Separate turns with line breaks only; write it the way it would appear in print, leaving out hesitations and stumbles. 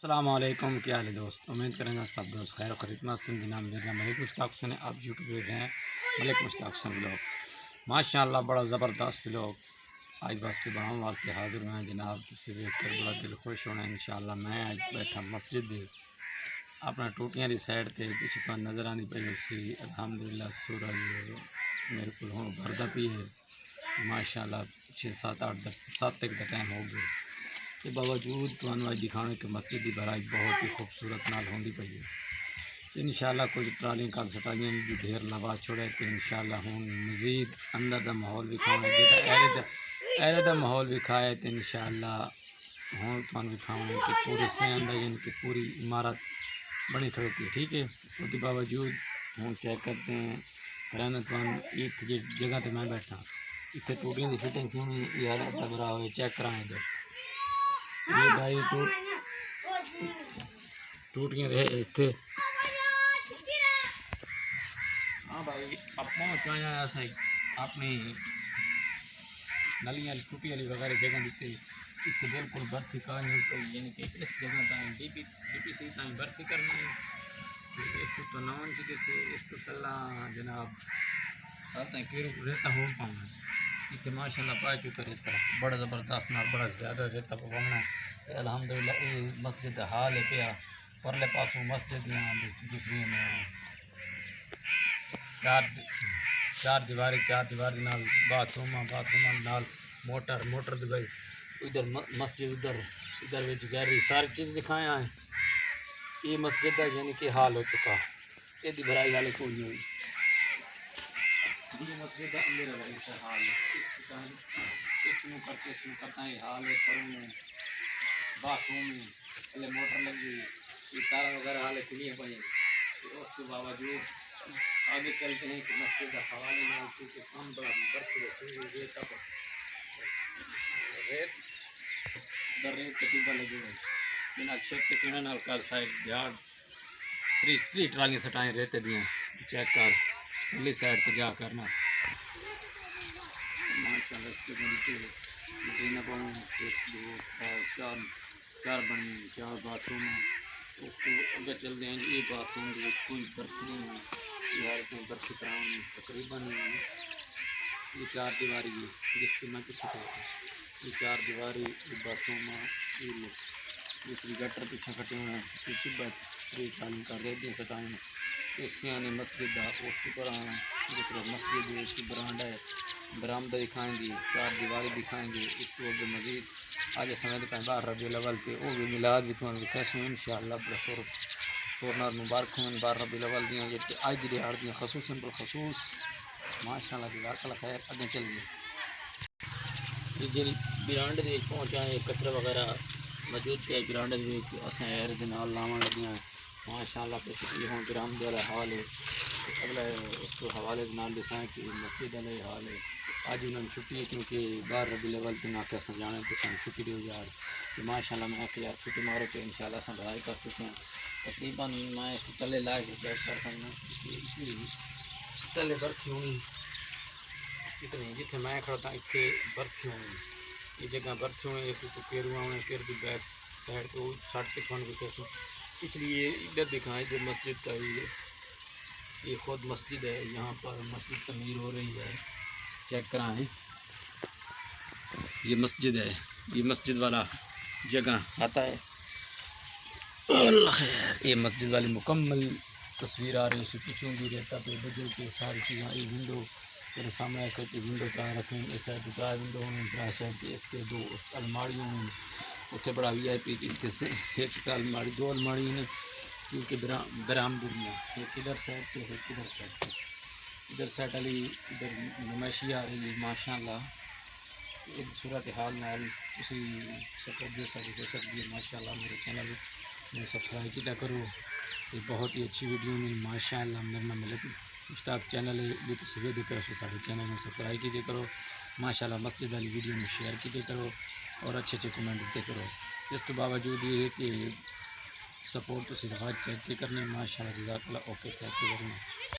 السلام علیکم، کیا حال ہے دوست؟ امید کریں گے سب دوست خیر و خدمت سے جناب میرا ملک مشتاق حسین ہے۔ آپ یوٹیوب دیکھ رہے ہیں ملک مشتاق حسین لوگ، ماشاء اللہ بڑا زبردست لوگ آج واسطے بناؤں واسطے حاضر ہوئے ہیں جناب، جسے دیکھ کر بڑا دل خوش ہونا ہے انشاءاللہ۔ میں آج بیٹھا مسجد دی اپنا ٹوٹیاں دی سائڈ تے پیچھے تو نظر آنی پئی اسی الحمدللہ سورج میرے کو ہوں بھردا پی ہے ماشاءاللہ 6 7 8 تک دا ٹائم ہو گیا کے باوجود تو دکھانے کہ مسجد کی بھرائی بہت ہی خوبصورت نال ہوندی پئی ہے۔ انشاءاللہ کچھ ٹرالیاں کل سٹائیاں بھی ڈھیر لوا چھوڑے تو انشاءاللہ ہوں مزید اندر دا ماحول دکھاؤں جیتا ایرے دا ماحول دکھائے تو انشاءاللہ ہوں تو دکھاؤں کہ پوری سے اندر یعنی کہ پوری عمارت بنی کھڑوتی ہے، ٹھیک ہے۔ اس کے باوجود ہوں چیک کرتے ہیں کرانا تو ایک جگہ تے میں بیٹھا اتنے ٹوٹیاں دی فٹنگ تھی یہ حالت برا ہوئے چیک کرائیں ادھر یہ بھائی ٹوٹیاں رہے تھے۔ ہاں بھائی اب پہنچ آیا ایسے اپنی نلیاں ٹوٹی والی وغیرہ جگہ دیتے اتنے بالکل برفی کا نہیں پی یعنی کہ اس جگہ تائیں ڈی پی سی تائیں برفی کرنا ہے اس کو تو نون کی دیتے اس کو تلا جناب ہر تائیں رہتا ہو پاؤں اتنے ماشاء اللہ پائے چکے رہتا بڑا زبردست نہ بڑا زیادہ رہتا پاؤنا الحمدللہ یہ مسجد حال ہے پیا پرلے پاسوں مسجد دوسری میں چار دیواری نال باتھ روم نال موٹر دی بھائی ادھر مسجد ادھر گیلری ساری چیز دکھائیں ہیں۔ یہ مسجد ہے یعنی کہ حال ہو چکا یہ دی بھرائی والے کوئی نہیں ہوئی یہ مسجد ہے اندر رہی ہے حال ہے اس میں کرتا ہے حال ہے کروں باتھ روم میں پہلے موٹر لگی ہوئی یہ تارا وغیرہ حال کھلی ہے پڑی اس کے باوجود آگے چلتے ہیں کہ مسجد کا حوالے میں کیونکہ کام بڑا برف ریت کتیبہ لگے ہوئے بنا چھت کے کنہ نال کر سائڈ جھاڑ 3 ٹرالیاں سٹائیں رہتے دیاں چیک کر پہلی سائڈ تے جا کرنا ماشاءاللہ اس کے بنتے مدینہ پاؤں 1 2 4 بنی 4 باتھ روم اس کو اگر چل دیں یہ باتھ روم کوئی برف نہیں ہے یار برفی کراؤں تقریباً یہ 4 دیواری ہے جس کے میں کچھ یہ 4 دیواری باتھ روم یہ دوسری گٹر پیچھے کٹے ہوئے ہیں یہ تعلیم کر رہے دیں سٹائیں ایسیاں نے مسجد دا اس کے پر دوسرا مسجد ہے اس کی برانڈا ہے برآمدہ دکھائیں گی 4 دیواری دکھائیں گی اس کو اگر مزید آج سمے دکھائیں باہر ربیع الاول تے وہ بھی میلاد بھی تھوڑا دکھائیں انشاءاللہ بڑا فورنار مبارک ہوں بار ربیع الاول دیاں یہ آج دی دیہڑ دیاں خصوصاً بالخصوص ماشاءاللہ جزاک اللہ خیر اگے چل گئے یہ جی برانڈ دے پہنچائے کچرا وغیرہ موجود پہ برانڈ دے اساں ایئر دے نال لاواں لگیاں ماشاءاللہ کچھ یہ ہوں برآمد والا حال ہے اگلا اس کو حوالے نال دسائیں کہ مسجد والے حال ہے آج انہوں نے چھٹی ہے کیونکہ باہر ربیع الاول تے نہ کہ جانے تو سن چھٹی دے یار تو ماشاءاللہ میں کہ یار چھٹی مارو تو انشاءاللہ سن بھرائی کر چکے ہیں تقریباً میں تلے لا کے چیک کر سکنا تلے برفی ہونی اتنی جتنے میں کھڑا تھا اتنے برفی ہونی یہ جگہ برفی ہوئے ایک کیروا ہونے کیر دی بیک سائڈ پہ وہ 60 کے فون بھی کہتے اس لیے ادھر دکھائیں ادھر مسجد کا یہ خود مسجد ہے یہاں پر مسجد تعمیر ہو رہی ہے چیک کرائیں یہ مسجد ہے یہ مسجد والا جگہ آتا ہے اللہ خیر یہ مسجد والی مکمل تصویر آ رہی ہے اس کے پیچھوں بھی رہتا پہ بجل کے ساری چیزیں یہ ونڈو میرے سامنے آ کر ونڈو چاہ رکھیں اس سائڈ 3 ونڈو ہونے سائڈ اس کے 2 الماریاں ہیں اتنے بڑا وی آئی پی سے ایک الماری 2 الماری نے کیونکہ برآمد دیا ایک ادھر سائڈ پہ ایک ادھر سائڈ پہ ادھر سائڈ والی ادھر نمائشی آ رہی ہے ماشاءاللہ ایک صورت حال نال اسی سپورٹ دے سکتی ہے ماشاءاللہ میرے چینل میں سبسکرائب کیا کرو یہ بہت ہی اچھی ویڈیو میں ماشاءاللہ میرا نام ملک مشتاق چینل ہے جو تصویر دیتے ہیں سارے چینل میں سبسکرائب کیجیے کرو ماشاءاللہ مسجد والی ویڈیو میں شیئر کیجیے کرو اور اچھے اچھے کمنٹ دیتے کرو اس کے باوجود یہ ہے کہ سپورٹ تو صرف چیک کے کرنے ماشاءاللہ جزاک اللہ okay thank you very much.